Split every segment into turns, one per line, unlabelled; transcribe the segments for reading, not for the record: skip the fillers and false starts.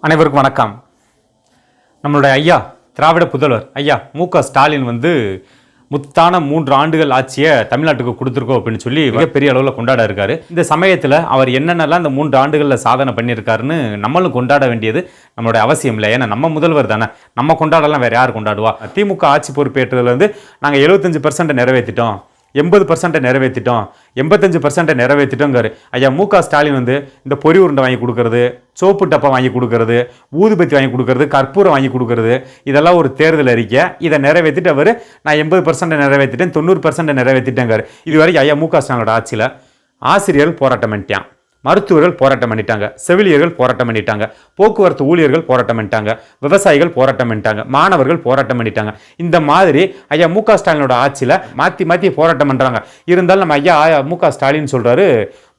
அனைவருக்கும் வணக்கம். நம்மளுடைய ஐயா திராவிட புதல்வர் ஐயா மு.க. ஸ்டாலின் முத்தான 3 ஆண்டுகள் ஆட்சியை தமிழ்நாட்டுக்கு கொடுத்துருக்கோம் அப்படின்னு சொல்லி மிகப்பெரிய அளவில் கொண்டாட இருக்காரு. இந்த சமயத்தில் அவர் என்னென்னலாம் இந்த 3 ஆண்டுகளில் சாதனை பண்ணியிருக்காருன்னு நம்மளும் கொண்டாட வேண்டியது நம்மளுடைய அவசியம் இல்லை. ஏன்னா நம்ம முதல்வர் தானே, நம்ம கொண்டாடலாம், வேறு யார் கொண்டாடுவா? திமுக ஆட்சி பொறுப்பேற்றதுலேருந்து நாங்கள் 75% நிறைவேற்றிட்டோம், 80% நிறைவேற்றிட்டோம், 85% நிறைவேற்றிட்டோங்காரு. ஐயா மு.க. ஸ்டாலின் இந்த பொறி உருண்டை வாங்கி கொடுக்கறது, சோப்பு டப்பா வாங்கி கொடுக்கறது, ஊதுபத்தி வாங்கி கொடுக்கறது, கற்பூரம் வாங்கி கொடுக்கறது, இதெல்லாம் ஒரு தேர்தல் அறிக்கை. இதை நிறைவேற்றிட்டு அவர் நான் 80% நிறைவேற்றிட்டேன், 90% நிறைவேற்றிட்டேங்காரு. இதுவரைக்கும் ஐயா மு.க. ஸ்டாலினோட ஆட்சியில் ஆசிரியர்கள் போராட்டம் பண்ணிட்டான், மருத்துவர்கள் போராட்டம் பண்ணிட்டாங்க, செவிலியர்கள் போராட்டம் பண்ணிட்டாங்க, போக்குவரத்து ஊழியர்கள் போராட்டம் பண்ணிட்டாங்க, விவசாயிகள் போராட்டம் பண்ணிட்டாங்க, மாணவர்கள் போராட்டம் பண்ணிட்டாங்க. இந்த மாதிரி ஐயா மு.க. ஸ்டாலினோட ஆட்சியில் மாற்றி போராட்டம் பண்ணுறாங்க. இருந்தாலும் நம்ம ஐயா மு.க. ஸ்டாலின் சொல்கிறாரு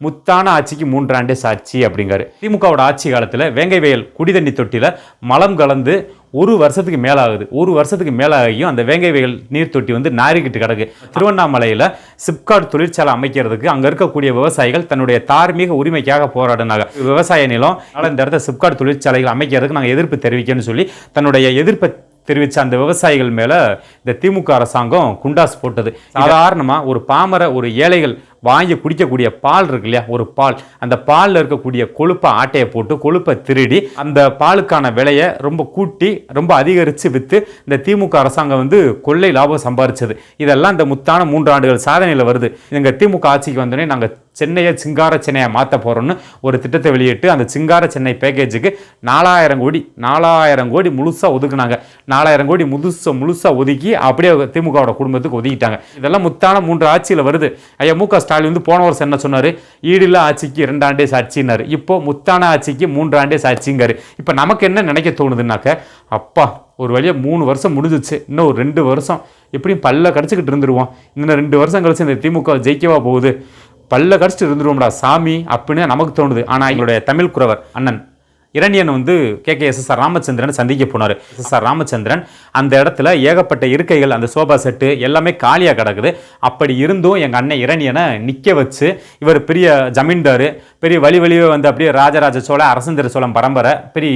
முத்தான ஆட்சிக்கு 3 ஆண்டே சாட்சி அப்படிங்காரு. திமுகவோட ஆட்சி காலத்தில் வேங்கை வயல் குடிதண்ணி தொட்டியில் மலம் கலந்து 1 வருஷத்துக்கு மேலாகுது. 1 வருஷத்துக்கு மேலாகியும் அந்த வேங்கை வயல் நீர் தொட்டி நாரிக்கிட்டு கிடக்கு. திருவண்ணாமலையில் சிப்காட் தொழிற்சாலை அமைக்கிறதுக்கு அங்கே இருக்கக்கூடிய விவசாயிகள் தன்னுடைய தார்மீக உரிமைக்காக போராடினாங்க. விவசாய நிலம் இந்த இடத்துல சிப்காட் தொழிற்சாலைகள் அமைக்கிறதுக்கு நாங்கள் எதிர்ப்பு தெரிவிக்கணும்னு சொல்லி தன்னுடைய எதிர்ப்பை தெரிவித்த அந்த விவசாயிகள் மேலே இந்த திமுக அரசாங்கம் குண்டாஸ் போட்டது. சாதாரணமாக ஒரு பாமர ஒரு ஏழைகள் வாங்கி குடிக்கக்கூடிய பால் இருக்கு இல்லையா, ஒரு பால், அந்த பாலில் இருக்கக்கூடிய கொழுப்பை ஆட்டையை போட்டு கொழுப்பை திருடி அந்த பாலுக்கான விலையை ரொம்ப கூட்டி ரொம்ப அதிகரித்து விற்று இந்த திமுக அரசாங்கம் கொள்ளை லாபம் சம்பாதிச்சது. இதெல்லாம் இந்த முத்தான 3 ஆண்டுகள் சாதனையில் வருது. எங்கள் திமுக ஆட்சிக்கு வந்தோடனே நாங்கள் சென்னையை சிங்கார சென்னையை மாற்ற போகிறோம்னு ஒரு திட்டத்தை வெளியிட்டு அந்த சிங்கார சென்னை பேக்கேஜுக்கு 4000 கோடி முழுசாக ஒதுக்குனாங்க. 4000 கோடி முழுசாக ஒதுக்கி அப்படியே திமுகவோட குடும்பத்துக்கு ஒதுக்கிட்டாங்க. இதெல்லாம் முத்தான 3 ஆட்சியில் வருது. ஐயா மு.க. ஸ்டாலின் போன வருஷம் என்ன சொன்னார்? ஈடில்லா ஆட்சிக்கு 2 ஆண்டே சாட்சினார். இப்போ முத்தான ஆட்சிக்கு 3 ஆண்டே சாட்சிங்காரு. இப்போ நமக்கு என்ன நினைக்க தோணுதுன்னாக்க, அப்பா ஒரு வழியாக 3 வருஷம் முடிஞ்சிச்சு, இன்னும் ஒரு 2 வருஷம் எப்படியும் பல்ல கடிச்சிக்கிட்டு இருந்துருவோம், இன்னும் 2 வருஷம் கழிச்சு இந்த திமுக ஜெயிக்கவா போகுது, பல்ல கடிச்சிட்டு இருந்துருவோம்டா சாமி அப்படின்னு நமக்கு தோணுது. ஆனால் எங்களுடைய தமிழ் குறவர் அண்ணன் இரணியன் KKSSR ராமச்சந்திரன் சந்திக்க போனார். SSR ராமச்சந்திரன் அந்த இடத்துல ஏகப்பட்ட இருக்கைகள், அந்த சோபா செட்டு எல்லாமே காலியாக கிடக்குது. அப்படி இருந்தும் எங்கள் அண்ணன் இரணியனை நிற்க வச்சு, இவர் பெரிய ஜமீன்தார், பெரிய வழியே அப்படியே ராஜராஜ சோழ அரசந்திர சோழம் பரம்பரை பெரிய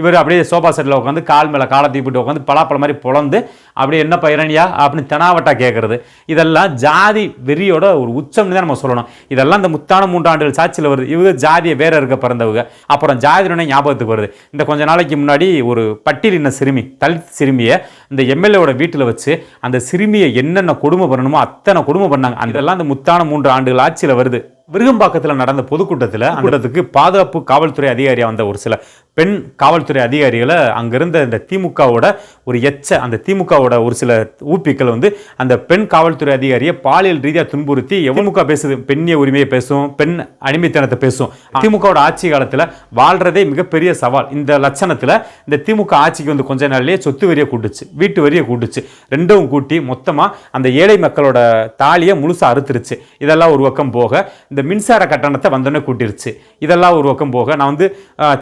இவர் அப்படியே சோபா செட்டில் உட்காந்து கால் மேலே காலை தூக்கிட்டு உட்காந்து பலாப்பழம் மாதிரி பொழந்து அப்படியே என்னப்பா இரணியா அப்படின்னு தெனாவட்டா கேட்கறது. இதெல்லாம் ஜாதி வெறியோட ஒரு உச்சம்னு தான் நம்ம சொல்லணும். இதெல்லாம் இந்த முத்தான 3 ஆண்டுகள் சாட்சியில் வருது. இவங்க ஜாதியை வேற இருக்க பிறந்தவங்க. அப்புறம் ஜாதியுடனே ஞாபகத்துக்கு வருது, இந்த கொஞ்ச நாளைக்கு முன்னாடி ஒரு பட்டியலின சிறுமி, தலித் சிறுமியை இந்த எம்எல்ஏவோட வீட்டில் வச்சு அந்த சிறுமியை என்னென்ன கொடுமை பண்ணணுமோ அத்தனை கொடுமை பண்ணாங்க. அதெல்லாம் இந்த முத்தான 3 ஆண்டுகள் ஆட்சியில் வருது. விருகம்பாக்கத்தில் நடந்த பொதுக்கூட்டத்தில் அங்கத்துக்கு பாதுகாப்பு காவல்துறை அதிகாரியாக வந்த ஒரு சில பெண் காவல்துறை அதிகாரிகளை அங்கிருந்த இந்த திமுகவோட ஒரு அந்த திமுகவோட ஒரு சில ஊப்பிக்கள் அந்த பெண் காவல்துறை அதிகாரியை பாலியல் ரீதியாக துன்புறுத்தி திமுக பேசுது, பெண்ணிய உரிமையை பேசும், பெண் அடிமைத்தனத்தை பேசும். திமுகவோட ஆட்சி காலத்தில் வாழ்றதே மிகப்பெரிய சவால். இந்த லட்சணத்தில் இந்த திமுக ஆட்சிக்கு கொஞ்ச நாள்லேயே சொத்து வரியை கூட்டுச்சு, வீட்டு வரியை கூட்டுச்சு, ரெண்டும் கூட்டி மொத்தமாக அந்த ஏழை மக்களோட தாலியை முழுசாக அறுத்துருச்சு. இதெல்லாம் ஒரு பக்கம் போக இந்த மின்சார கட்டணத்தை வந்தோடனே கூட்டிருச்சு. இதெல்லாம் ஒரு பக்கம் போக நான்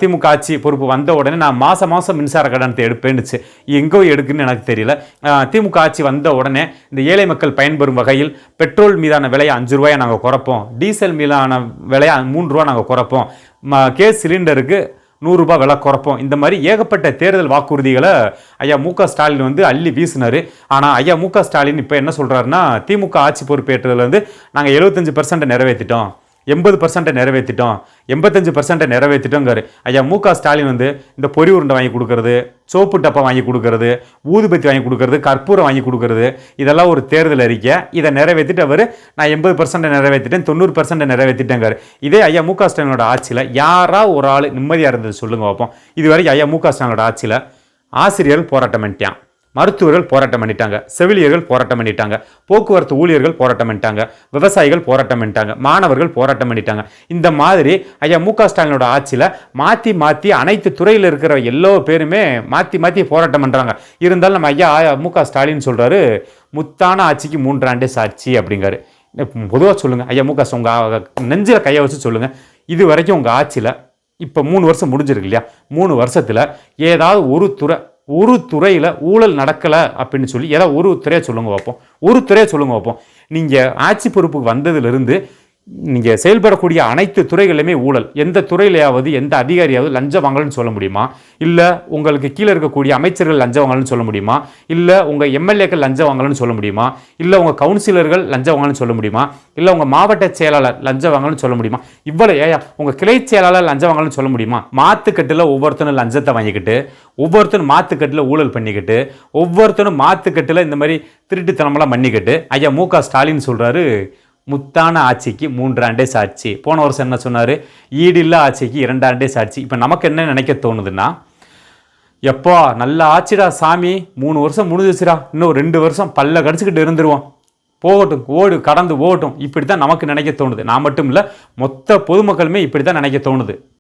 திமுக ஆட்சி பொறுப்பு வந்த உடனே நான் மாதம் மின்சார கட்டணத்தை எடுப்பேன்னுச்சு. எங்கோ எடுக்குன்னு எனக்கு தெரியல. திமுக ஆட்சி வந்த உடனே இந்த ஏழை மக்கள் பயன்பெறும் வகையில் பெட்ரோல் மீதான விலையை 5 ரூபாயை நாங்கள் குறைப்போம், டீசல் மீதான விலையை 3 ரூபா நாங்கள் குறைப்போம், கேஸ் சிலிண்டருக்கு 100 ரூபாய் விலை குறைப்போம். இந்த மாதிரி ஏகப்பட்ட தேர்தல் வாக்குறுதிகளை ஐயா மு.க. ஸ்டாலின் அள்ளி வீசினார். ஆனால் ஐயா மு.க. ஸ்டாலின் இப்போ என்ன சொல்கிறாருன்னா, திமுக ஆட்சி பொறுப்பேற்றதுலேருந்து நாங்கள் 75% நிறைவேற்றிட்டோம், 80% நிறைவேற்றிட்டோம், 85% நிறைவேற்றிட்டோங்காரு. ஐயா மு.க. ஸ்டாலின் இந்த பொறி உருண்டை வாங்கி கொடுக்கறது, சோப்பு டப்பா வாங்கி கொடுக்கறது, ஊதுபத்தி வாங்கி கொடுக்கறது, கற்பூரம் வாங்கி கொடுக்கறது, இதெல்லாம் ஒரு தேர்தல் அறிக்கை. இதை நிறைவேற்றிட்டு அவர் நான் 80% நிறைவேற்றிட்டேன், 90% நிறைவேற்றிட்டேங்காரு. இதே ஐயா மு.க. ஸ்டாலினோட ஆட்சியில் யாரா ஒரு ஆள் நிம்மதியாக இருந்தது சொல்லுங்க பார்ப்போம். இதுவரைக்கும் ஐயா மு.க. ஸ்டாலினோட ஆட்சியில் ஆசிரியர்கள் போராட்டம் பண்ணிட்டான், மருத்துவர்கள் போராட்டம் பண்ணிட்டாங்க, செவிலியர்கள் போராட்டம் பண்ணிட்டாங்க, போக்குவரத்து ஊழியர்கள் போராட்டம் பண்ணிட்டாங்க, விவசாயிகள் போராட்டம் பண்ணிட்டாங்க, மாணவர்கள் போராட்டம் பண்ணிட்டாங்க. இந்த மாதிரி ஐயா மு.க. ஸ்டாலினோட ஆட்சியில் மாற்றி அனைத்து துறையில் இருக்கிற எல்லா பேருமே மாற்றி போராட்டம் பண்ணுறாங்க. இருந்தாலும் நம்ம ஐயா மு.க. ஸ்டாலின் சொல்கிறாரு முத்தான ஆட்சிக்கு 3 ஆண்டே சாட்சி அப்படிங்காரு. பொதுவாக சொல்லுங்கள் ஐயா மு.க. உங்கள் நெஞ்சில் கையை வச்சு சொல்லுங்கள், இது வரைக்கும் உங்கள் ஆட்சியில் இப்போ 3 வருஷம் முடிஞ்சிருக்கு இல்லையா, 3 வருஷத்தில் ஏதாவது ஒரு துறையில் ஊழல் நடக்கலை அப்படின்னு சொல்லி ஏதாவது ஒரு துறையை சொல்லுங்க பார்ப்போம். ஒரு துறையை சொல்லுங்க பார்ப்போம். நீங்கள் ஆட்சி பொறுப்புக்கு வந்ததுலேருந்து நீங்கள் செயல்படக்கூடிய அனைத்து துறைகளிலுமே ஊழல். எந்த துறையிலையாவது எந்த அதிகாரியாவது லஞ்சம் வாங்கலன்னு சொல்ல முடியுமா? இல்லை உங்களுக்கு கீழே இருக்கக்கூடிய அமைச்சர்கள் லஞ்சம் வாங்கலன்னு சொல்ல முடியுமா? இல்லை உங்கள் எம்எல்ஏக்கள் லஞ்சம் வாங்கலன்னு சொல்ல முடியுமா? இல்லை உங்கள் கவுன்சிலர்கள் லஞ்சம் வாங்கலன்னு சொல்ல முடியுமா? இல்லை உங்கள் மாவட்ட செயலாளர் லஞ்சம் வாங்கலன்னு சொல்ல முடியுமா? இவ்வளோ ஏயா உங்கள் கிளை செயலாளர் லஞ்சம் வாங்கலன்னு சொல்ல முடியுமா? மாத்துக்கட்டில் ஒவ்வொருத்தரும் லஞ்சத்தை வாங்கிக்கிட்டு, ஒவ்வொருத்தரும் மாத்துக்கட்டில் ஊழல் பண்ணிக்கிட்டு, ஒவ்வொருத்தரும் மாத்துக்கட்டில் இந்த மாதிரி திருட்டுத்தனமெல்லாம் பண்ணிக்கிட்டு ஐயா மு.க. ஸ்டாலின் சொல்கிறாரு, முத்தான ஆட்சிக்கு 3 ஆண்டே சாட்சி. போன வருஷம் என்ன சொன்னார்? ஈடில்லா ஆட்சிக்கு 2 ஆண்டே சாட்சி. இப்போ நமக்கு என்ன நினைக்க தோணுதுன்னா, எப்பா நல்ல ஆட்சிடா சாமி, 3 வருஷம் முடிஞ்சிச்சுடா, இன்னும் 2 வருஷம் பல்ல கடிச்சிக்கிட்டு இருந்துருவோம், போகட்டும் கடந்து போகட்டும், இப்படி தான் நமக்கு நினைக்க தோணுது. நான் மட்டும் இல்லை, மொத்த பொதுமக்களுமே இப்படி தான் நினைக்க தோணுது.